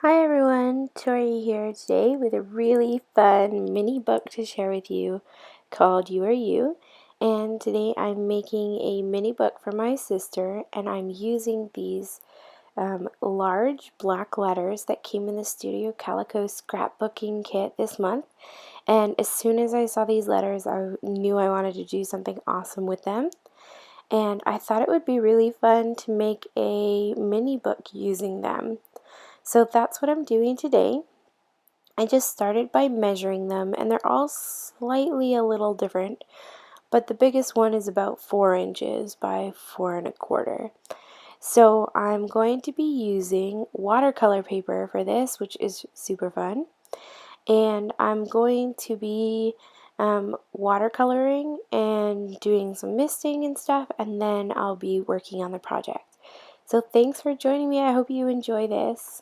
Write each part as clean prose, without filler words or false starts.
Hi everyone, Tori here today with a really fun mini book to share with you called You Are You. And today I'm making a mini book for my sister, and I'm using these large black letters that came in the Studio Calico scrapbooking kit this month. And as soon as I saw these letters, I knew I wanted to do something awesome with them. And I thought it would be really fun to make a mini book using them. So that's what I'm doing today. I just started by measuring them, and they're all slightly a little different, but the biggest one is about 4 inches by 4 1/4. So I'm going to be using watercolor paper for this, which is super fun, and I'm going to be watercoloring and doing some misting and stuff, and then I'll be working on the project. So thanks for joining me. I hope you enjoy this.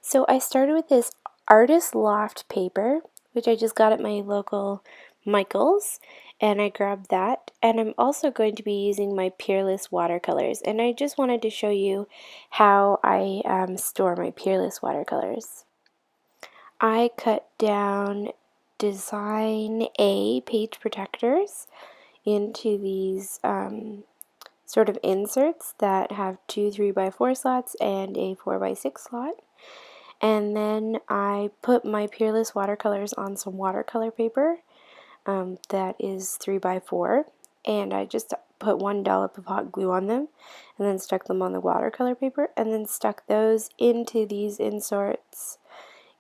So I started with this Artist Loft paper, which I just got at my local Michael's, and I grabbed that. And I'm also going to be using my Peerless watercolors, and I just wanted to show you how I store my Peerless watercolors. I cut down Design A page protectors into these sort of inserts that have two 3x4 slots and a 4x6 slot. And then I put my Peerless watercolors on some watercolor paper that is 3x4, and I just put 1 dollop of hot glue on them and then stuck them on the watercolor paper, and then stuck those into these inserts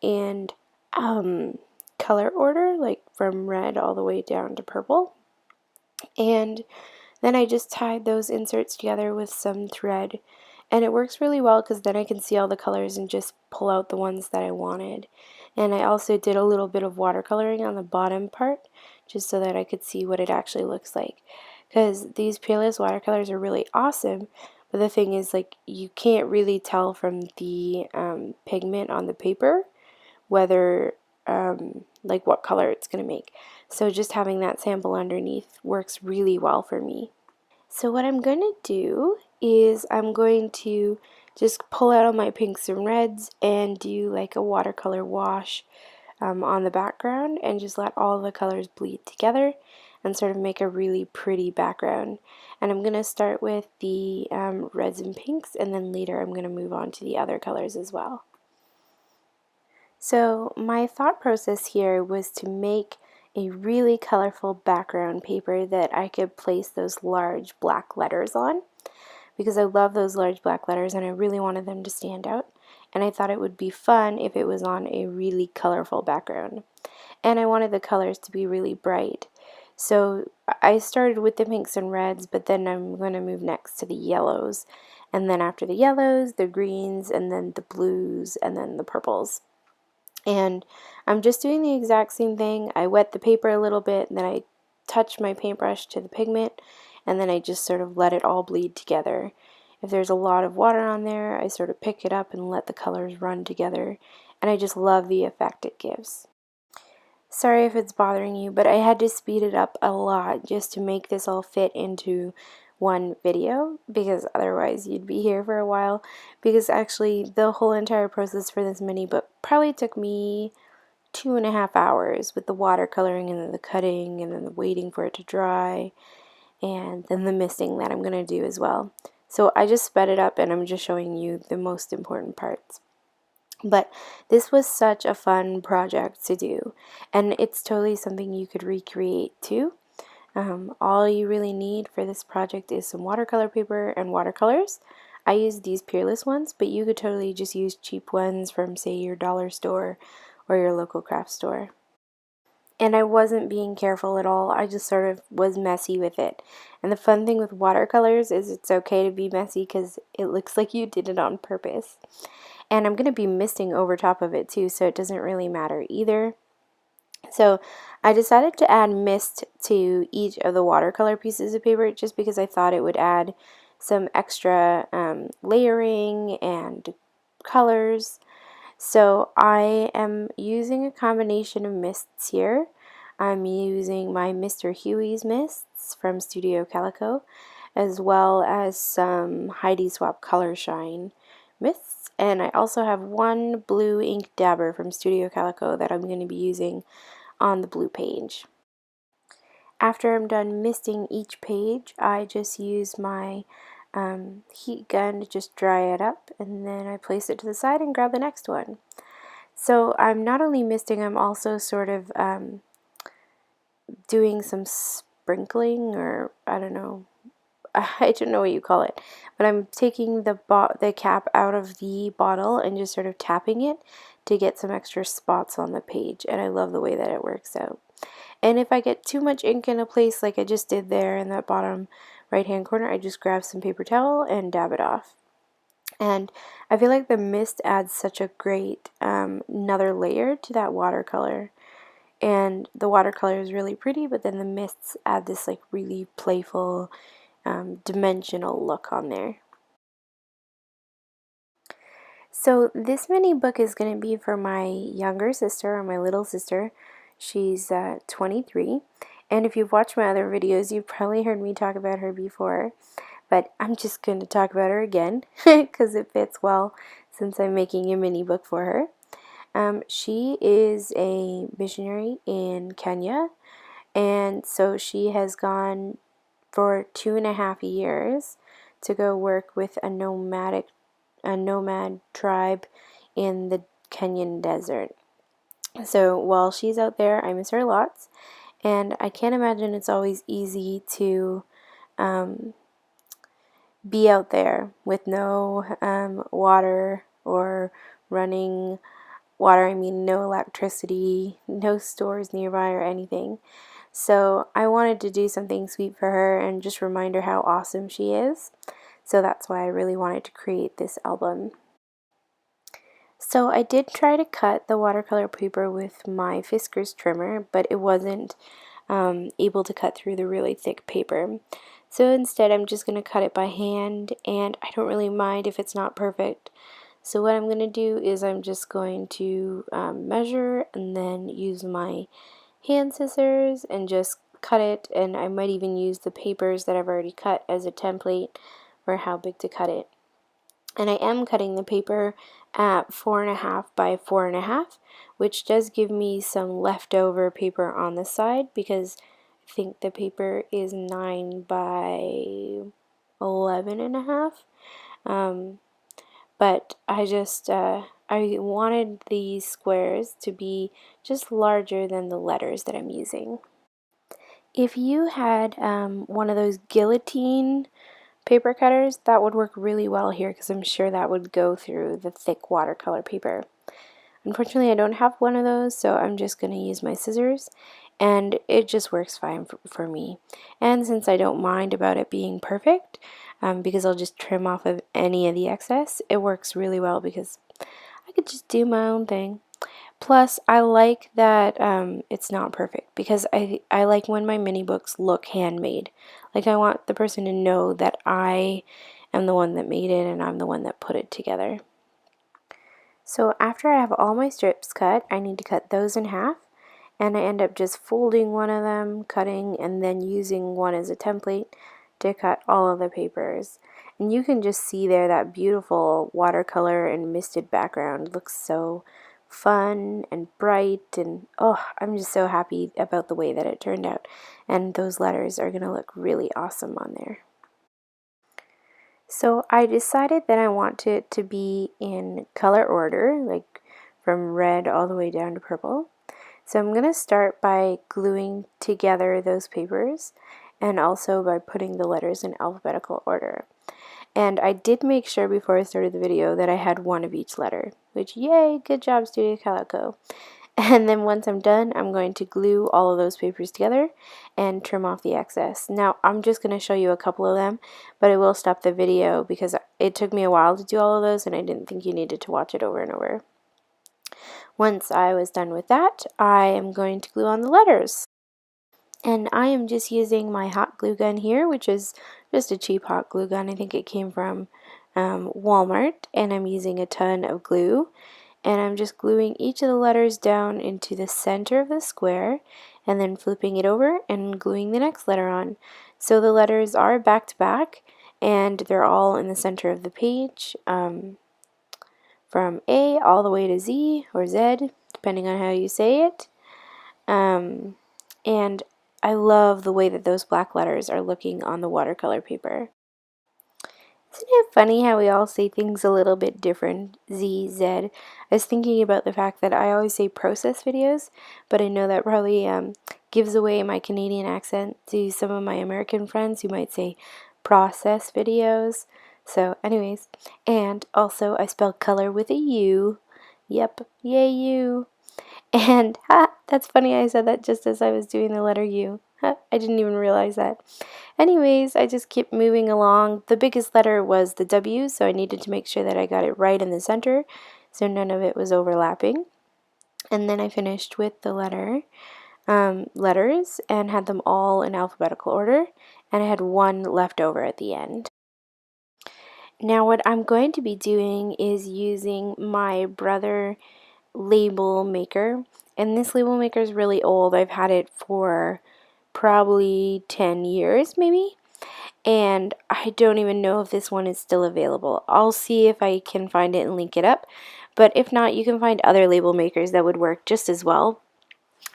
and color order, like from red all the way down to purple. And then I just tied those inserts together with some thread, and it works really well because then I can see all the colors and just pull out the ones that I wanted. And I also did a little bit of watercoloring on the bottom part just so that I could see what it actually looks like, because these Peerless watercolors are really awesome, but the thing is, like, you can't really tell from the pigment on the paper whether like what color it's going to make. So just having that sample underneath works really well for me. So what I'm going to do is I'm going to just pull out all my pinks and reds and do like a watercolor wash on the background, and just let all the colors bleed together and sort of make a really pretty background. And I'm going to start with the reds and pinks, and then later I'm going to move on to the other colors as well. So my thought process here was to make a really colorful background paper that I could place those large black letters on, because I love those large black letters and I really wanted them to stand out, and I thought it would be fun if it was on a really colorful background. And I wanted the colors to be really bright. So I started with the pinks and reds, but then I'm going to move next to the yellows, and then after the yellows, the greens, and then the blues, and then the purples. And I'm just doing the exact same thing. I wet the paper a little bit, and then I touch my paintbrush to the pigment, and then I just sort of let it all bleed together. If there's a lot of water on there, I sort of pick it up and let the colors run together, and I just love the effect it gives. Sorry if it's bothering you, but I had to speed it up a lot just to make this all fit into one video, because otherwise you'd be here for a while. Because actually the whole entire process for this mini book probably took me 2.5 hours, with the watercoloring and then the cutting and then the waiting for it to dry and then the misting that I'm going to do as well. So I just sped it up, and I'm just showing you the most important parts. But this was such a fun project to do, and it's totally something you could recreate too. All you really need for this project is some watercolor paper and watercolors. I used these Peerless ones, but you could totally just use cheap ones from, say, your dollar store or your local craft store. And I wasn't being careful at all. I just sort of was messy with it. And the fun thing with watercolors is it's okay to be messy because it looks like you did it on purpose. And I'm going to be misting over top of it too, so it doesn't really matter either. So I decided to add mist to each of the watercolor pieces of paper just because I thought it would add some extra layering and colors. So I am using a combination of mists here. I'm using my Mr. Huey's mists from Studio Calico, as well as some Heidi Swapp Color Shine mists. And I also have one blue ink dabber from Studio Calico that I'm going to be using on the blue page. After I'm done misting each page, I just use my heat gun to just dry it up, and then I place it to the side and grab the next one. So I'm not only misting, I'm also sort of doing some sprinkling, or I don't know what you call it, but I'm taking the cap out of the bottle and just sort of tapping it to get some extra spots on the page, and I love the way that it works out. And if I get too much ink in a place like I just did there in that bottom right hand corner, I just grab some paper towel and dab it off. And I feel like the mist adds such a great another layer to that watercolor. And the watercolor is really pretty, but then the mists add this like really playful, dimensional look on there. So this mini book is going to be for my younger sister, or my little sister. She's 23, and if you've watched my other videos, you've probably heard me talk about her before, but I'm just going to talk about her again because it fits well since I'm making a mini book for her. She is a missionary in Kenya, and so she has gone for 2.5 years to go work with a nomad tribe in the Kenyan desert. So while she's out there, I miss her lots, and I can't imagine it's always easy to be out there with no water or running water. I mean, no electricity, no stores nearby or anything. So I wanted to do something sweet for her and just remind her how awesome she is. So that's why I really wanted to create this album. So I did try to cut the watercolor paper with my Fiskars trimmer, but it wasn't able to cut through the really thick paper. So instead I'm just going to cut it by hand, and I don't really mind if it's not perfect. So what I'm going to do is I'm just going to measure and then use my hand scissors and just cut it, and I might even use the papers that I've already cut as a template for how big to cut it. And I am cutting the paper at 4.5 by 4.5, which does give me some leftover paper on the side because I think the paper is 9 by 11.5. But I just I wanted these squares to be just larger than the letters that I'm using. If you had one of those guillotine paper cutters, that would work really well here because I'm sure that would go through the thick watercolor paper. Unfortunately, I don't have one of those, so I'm just going to use my scissors, and it just works fine for me. And since I don't mind about it being perfect, because I'll just trim off of any of the excess, it works really well because I could just do my own thing. Plus, I like that it's not perfect because I like when my mini books look handmade. Like, I want the person to know that I am the one that made it and I'm the one that put it together. So after I have all my strips cut, I need to cut those in half, and I end up just folding one of them, cutting, and then using one as a template to cut all of the papers. And you can just see there that beautiful watercolor and misted background. It looks so fun and bright, and oh, I'm just so happy about the way that it turned out. And those letters are going to look really awesome on there. So I decided that I want it to be in color order, like from red all the way down to purple. So I'm going to start by gluing together those papers, and also by putting the letters in alphabetical order. And I did make sure before I started the video that I had one of each letter, which, yay, good job, Studio Calico. And then once I'm done, I'm going to glue all of those papers together and trim off the excess. Now, I'm just going to show you a couple of them, but I will stop the video because it took me a while to do all of those, and I didn't think you needed to watch it over and over. Once I was done with that, I am going to glue on the letters. And I am just using my hot glue gun here, which is just a cheap hot glue gun. I think it came from Walmart, and I'm using a ton of glue. And I'm just gluing each of the letters down into the center of the square, and then flipping it over and gluing the next letter on. So the letters are back to back, and they're all in the center of the page. from A all the way to Z or Z, depending on how you say it. And I love the way that those black letters are looking on the watercolor paper. Isn't it funny how we all say things a little bit different? Z, Z. I was thinking about the fact that I always say process videos, but I know that probably gives away my Canadian accent to some of my American friends who might say process videos. So anyways, and also I spell color with a U. Yep, yay U. And that's funny, I said that just as I was doing the letter U. I didn't even realize that. Anyways, I just kept moving along. The biggest letter was the W, so I needed to make sure that I got it right in the center, so none of it was overlapping. And then I finished with the letters and had them all in alphabetical order, and I had one left over at the end. Now what I'm going to be doing is using my Brother label maker, and this label maker is really old. I've had it for probably 10 years maybe, and I don't even know if this one is still available. I'll see if I can find it and link it up, but if not, you can find other label makers that would work just as well.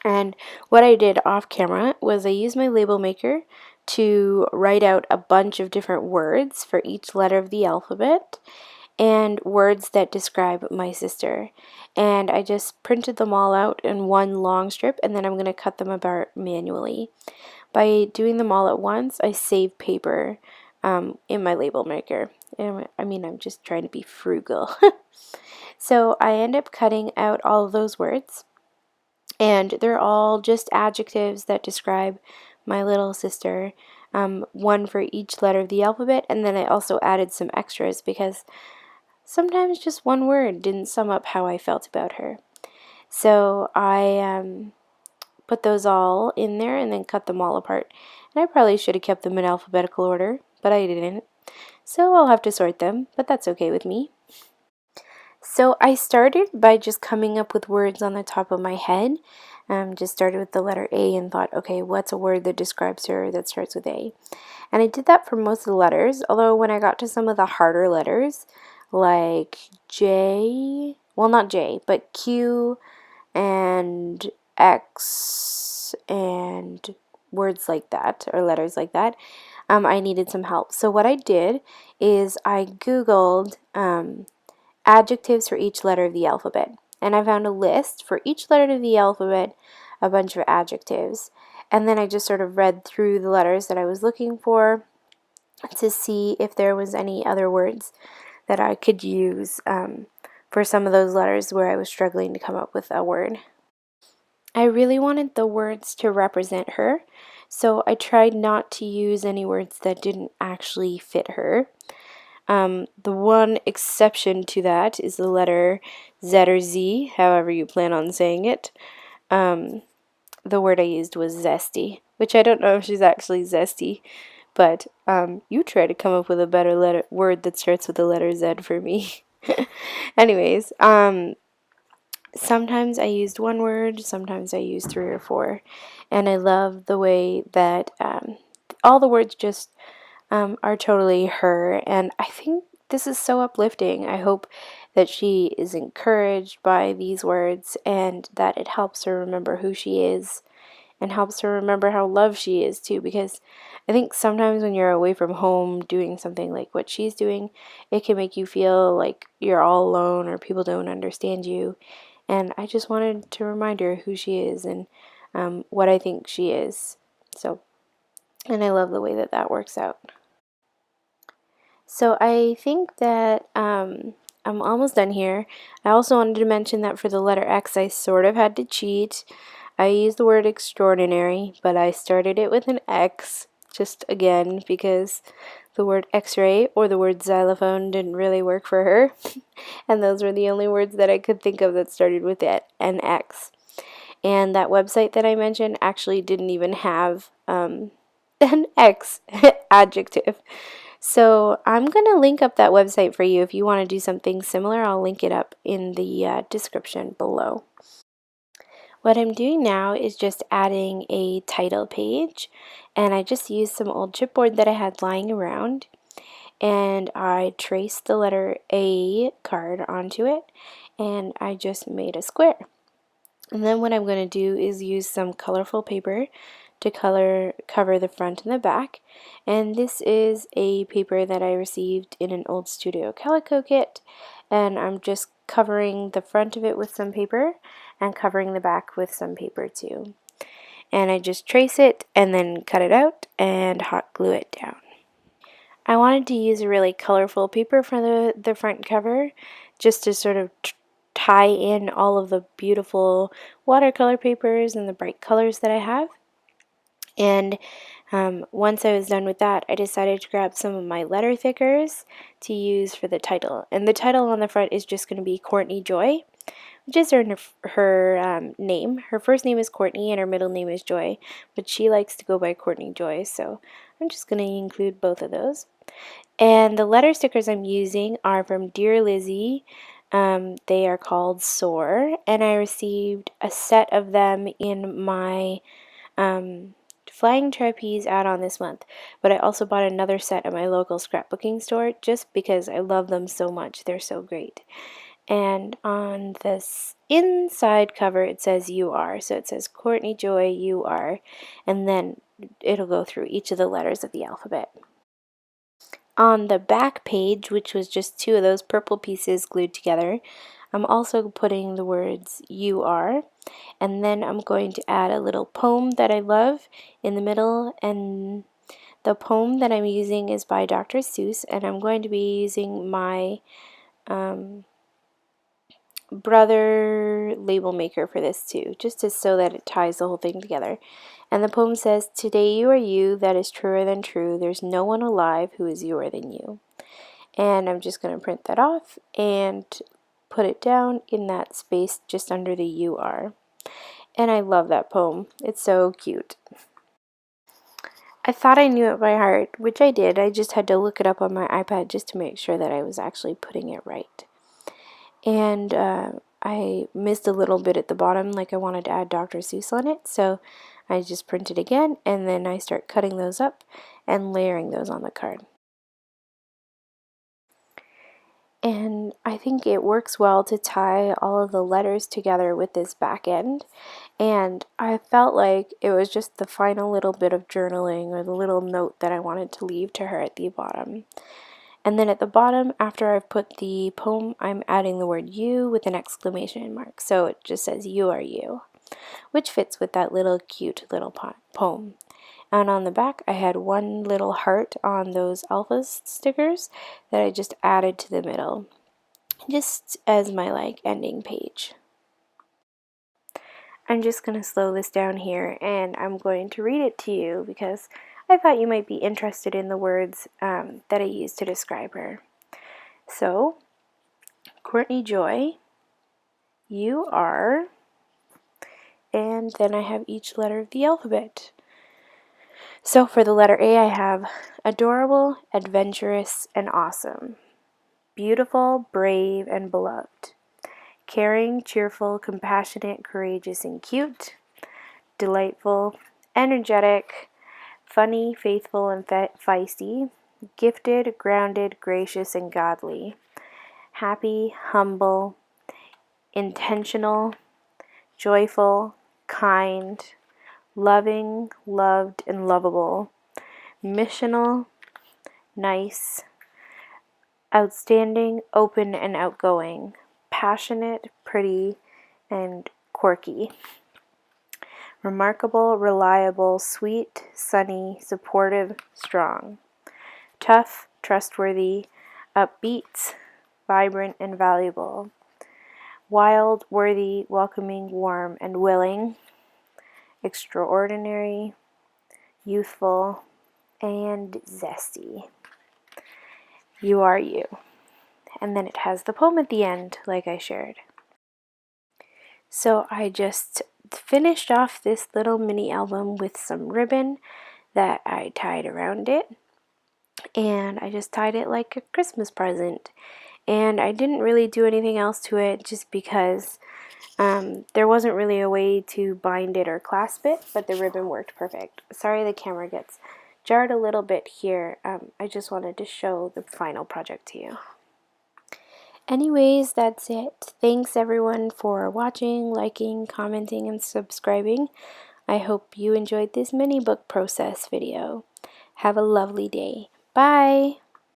And what I did off camera was I used my label maker to write out a bunch of different words for each letter of the alphabet and words that describe my sister. And I just printed them all out in one long strip, and then I'm going to cut them apart manually. By doing them all at once, I save paper in my label maker. I mean, I'm just trying to be frugal. So I end up cutting out all of those words, and they're all just adjectives that describe my little sister, one for each letter of the alphabet, and then I also added some extras because sometimes just one word didn't sum up how I felt about her. So I put those all in there and then cut them all apart. And I probably should have kept them in alphabetical order, but I didn't. So I'll have to sort them, but that's okay with me. So I started by just coming up with words on the top of my head. Just started with the letter A and thought, okay, what's a word that describes her that starts with A? And I did that for most of the letters, although when I got to some of the harder letters, like J, well not J, but Q and X and words like that, or letters like that, I needed some help. So what I did is I Googled adjectives for each letter of the alphabet, and I found a list for each letter of the alphabet, a bunch of adjectives, and then I just sort of read through the letters that I was looking for to see if there was any other words that I could use for some of those letters where I was struggling to come up with a word. I really wanted the words to represent her, so I tried not to use any words that didn't actually fit her. The one exception to that is the letter Z or Z, however you plan on saying it. The word I used was zesty, which I don't know if she's actually zesty, but you try to come up with a better word that starts with the letter Z for me. Anyways, sometimes I used one word, sometimes I used 3 or 4, and I love the way that all the words just are totally her, and I think this is so uplifting. I hope that she is encouraged by these words and that it helps her remember who she is and helps her remember how loved she is too, because I think sometimes when you're away from home doing something like what she's doing, it can make you feel like you're all alone or people don't understand you. And I just wanted to remind her who she is and what I think she is. So, and I love the way that that works out. So I think that I'm almost done here. I also wanted to mention that for the letter X, I sort of had to cheat. I used the word extraordinary, but I started it with an X, just again, because the word x-ray or the word xylophone didn't really work for her. And those were the only words that I could think of that started with an X. And that website that I mentioned actually didn't even have an X adjective. So I'm going to link up that website for you if you want to do something similar. I'll link it up in the description below. What I'm doing now is just adding a title page, and I just used some old chipboard that I had lying around. and I traced the letter A card onto it, and I just made a square. And then what I'm going to do is use some colorful paper to cover the front and the back. And this is a paper that I received in an old Studio Calico kit, and I'm just covering the front of it with some paper and covering the back with some paper too. And I just trace it and then cut it out and hot glue it down. I wanted to use a really colorful paper for the front cover, just to sort of tie in all of the beautiful watercolor papers and the bright colors that I have. And once I was done with that, I decided to grab some of my letter thickers to use for the title. And the title on the front is just going to be Courtney Joy, which is her name. Her first name is Courtney and her middle name is Joy, but she likes to go by Courtney Joy, so I'm just going to include both of those. And the letter stickers I'm using are from Dear Lizzie. They are called Soar, and I received a set of them in my Flying Trapeze add-on this month, but I also bought another set at my local scrapbooking store just because I love them so much. They're so great. And on this inside cover it says You Are, so it says Courtney Joy You Are, and then it'll go through each of the letters of the alphabet. On the back page, which was just two of those purple pieces glued together, I'm also putting the words You Are, and then I'm going to add a little poem that I love in the middle, and the poem that I'm using is by Dr. Seuss, and I'm going to be using my brother label maker for this too, just so that it ties the whole thing together. And the poem says, Today you are you, that is truer than true, there's no one alive who is youer than you. And I'm just going to print that off and put it down in that space just under the You Are. And I love that poem. It's so cute. I thought I knew it by heart, which I did. I just had to look it up on my iPad just to make sure that I was actually putting it right. And I missed a little bit at the bottom, like I wanted to add Dr. Seuss on it, so I just print it again, and then I start cutting those up and layering those on the card. And I think it works well to tie all of the letters together with this back end. And I felt like it was just the final little bit of journaling or the little note that I wanted to leave to her at the bottom. And then at the bottom, after I've put the poem, I'm adding the word you with an exclamation mark. So it just says You Are You, which fits with that little cute little poem. And on the back, I had one little heart on those alpha stickers that I just added to the middle, just as my ending page. I'm just going to slow this down here, and I'm going to read it to you because I thought you might be interested in the words that I used to describe her. So, Courtney Joy, you are, and then I have each letter of the alphabet. So for the letter A, I have adorable, adventurous, and awesome. Beautiful, brave, and beloved. Caring, cheerful, compassionate, courageous, and cute. Delightful, energetic, funny, faithful, and feisty. Gifted, grounded, gracious, and godly. Happy, humble, intentional, joyful, kind, loving, loved, and lovable. Missional, nice, outstanding, open, and outgoing. Passionate, pretty, and quirky. Remarkable, reliable, sweet, sunny, supportive, strong. Tough, trustworthy, upbeat, vibrant, and valuable. Wild, worthy, welcoming, warm, and willing. Extraordinary, youthful, and zesty. You are you. And then it has the poem at the end, like I shared. So I just finished off this little mini album with some ribbon that I tied around it. And I just tied it like a Christmas present. And I didn't really do anything else to it just because there wasn't really a way to bind it or clasp it, but the ribbon worked perfect. Sorry the camera gets jarred a little bit here. I just wanted to show the final project to you. Anyways, that's it. Thanks everyone for watching, liking, commenting, and subscribing. I hope you enjoyed this mini book process video. Have a lovely day. Bye!